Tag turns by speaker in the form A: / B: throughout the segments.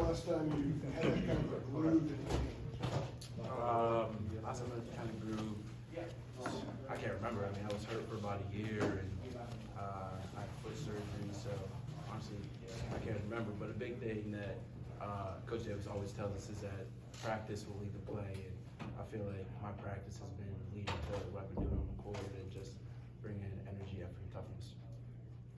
A: last time you had that kind of a groove in the game?
B: Last time I kind of grew, I can't remember. I mean, I was hurt for about a year, and I had foot surgery, so honestly, I can't remember. But a big thing that Coach Davis always tells us is that practice will lead to play, and I feel like my practice has been leading to what I've been doing on the court and just bringing energy, effort, and toughness.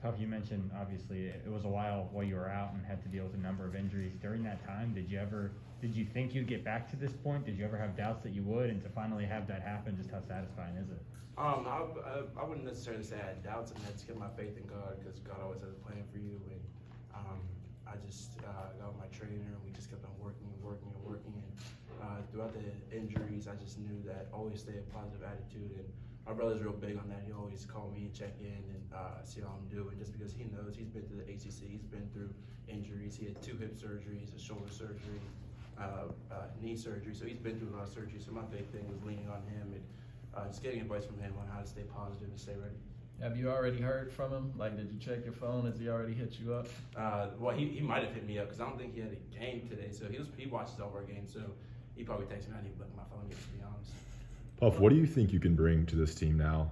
C: Puff, you mentioned obviously it was a while you were out and had to deal with a number of injuries. During that time, did you think you'd get back to this point? Did you ever have doubts that you would? And to finally have that happen, just how satisfying is it?
B: I wouldn't necessarily say I had doubts, and I just kept my faith in God because God always has a plan for you. And I just got with my trainer, and we just kept on working. And throughout the injuries, I just knew that always stay a positive attitude. And my brother's real big on that. He always call me and check in and see how I'm doing, just because he knows he's been through the ACC, he's been through injuries. He had 2 hip surgeries, a shoulder surgery, knee surgery. So he's been through a lot of surgery. So my big thing was leaning on him and just getting advice from him on how to stay positive and stay ready.
D: Have you already heard from him? Like, did you check your phone? Has he already hit you up?
B: Well, he might have hit me up because I don't think he had a game today. So he watches all our games. So he probably texted me. I didn't even look at my phone yet, to be honest.
E: Puff, what do you think you can bring to this team now?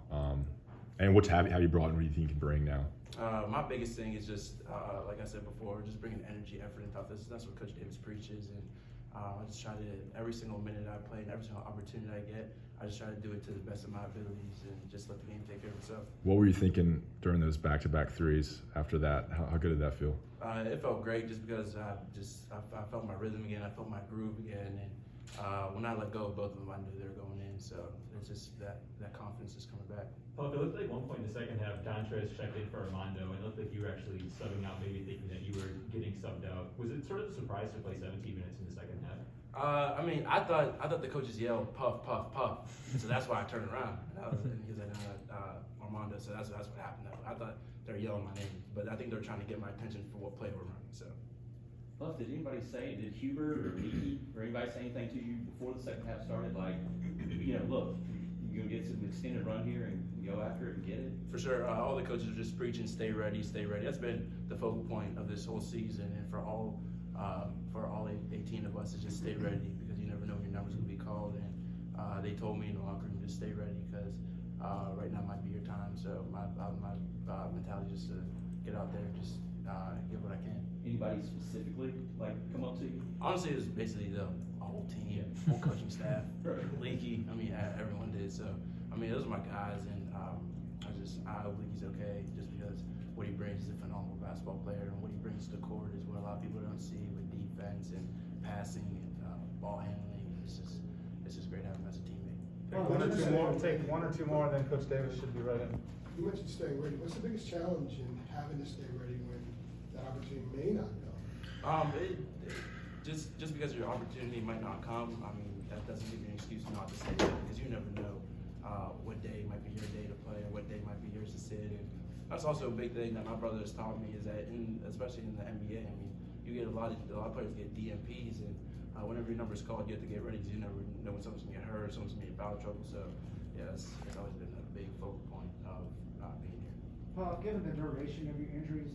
E: And what have you brought and what do you think you can bring now?
B: My biggest thing is just, like I said before, just bringing energy, effort, and toughness. That's what Coach Davis preaches. And I just try to, every single minute I play and every single opportunity I get, I just try to do it to the best of my abilities and just let the game take care of itself.
E: What were you thinking during those back-to-back threes after that? How good did that feel?
B: It felt great just because I felt my rhythm again. I felt my groove again. And when I let go of both of them, I knew they were going in. So it's just that confidence is coming back.
F: Puff, it looked like one point in the second half, Dontrez checked in for Armando, and it looked like you were actually subbing out, maybe thinking that you were getting subbed out. Was it sort of a surprise to play 17 minutes in the second half?
B: I mean, I thought the coaches yelled puff, puff, puff, so that's why I turned around. And he was like, Armando, so that's what happened. I thought they were yelling my name, but I think they're trying to get my attention for what play we're running. So.
G: Puff, did anybody say, did Hubert or Mickey or anybody say anything to you before the second half started? Like, look, you're gonna get some extended run here and go after it and get it?
B: For sure, all the coaches are just preaching, stay ready, stay ready. That's been the focal point of this whole season, and for all 18 of us, is just stay ready because you never know when your number's gonna be called. And they told me in the locker room, just stay ready because right now might be your time. So my mentality is just to get out there and just give what I can.
G: Anybody specifically come up to you?
B: Honestly, it was basically the whole team, whole coaching staff, Leaky. I mean, everyone did. So I mean, those are my guys, and I hope Leaky's okay, just because what he brings is a phenomenal basketball player, and what he brings to the court is what a lot of people don't see with defense and passing and ball handling. It's just great having him as a teammate.
H: Take one or two more, and then Coach Davis should be ready.
A: You mentioned staying ready. What's the biggest challenge in having to stay ready when that opportunity may not come?
B: Just because your opportunity might not come, I mean, that doesn't give you an excuse not to stay ready, because you never know what day might be your day to play or what day might be yours to sit. And that's also a big thing that my brother has taught me is that, especially in the NBA, I mean, you get a lot of players get DMPs, and whenever your number is called, you have to get ready because you never know when someone's gonna get hurt, someone's gonna be in foul trouble. So yeah, it's always been a big focal point of being here.
I: Well, given the duration of your injuries,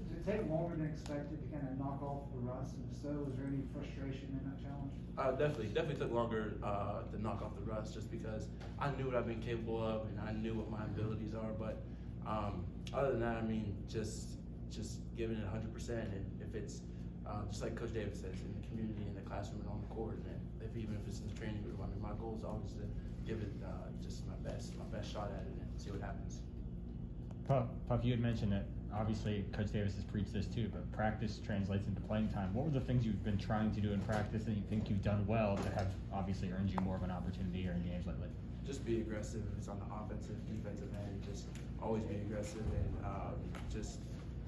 I: does it take longer than expected to kind of knock off the rust? And if so, was there any frustration in that challenge?
B: Definitely took longer to knock off the rust, just because I knew what I've been capable of and I knew what my abilities are. But other than that, I mean, just giving it 100%. And if it's just like Coach Davis says, in the community, in the classroom, and on the court, and even if it's in the training room, I mean, my goal is always to give it just my best shot at it and see what happens.
C: Puff, you had mentioned that obviously Coach Davis has preached this too, but practice translates into playing time. What were the things you've been trying to do in practice that you think you've done well that have obviously earned you more of an opportunity here in games lately?
B: Just be aggressive. If it's on the offensive, defensive end, just always be aggressive and just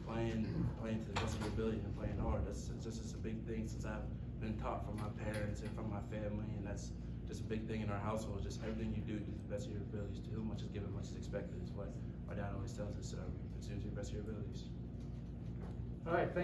B: playing to the best of your ability and playing hard. That's just a big thing since I've been taught from my parents and from my family, and that's just a big thing in our household. Just everything you do to the best of your abilities. To whom much is given, much is expected is what my dad always tells us. So, do to the best of your abilities.
H: All right, thank you.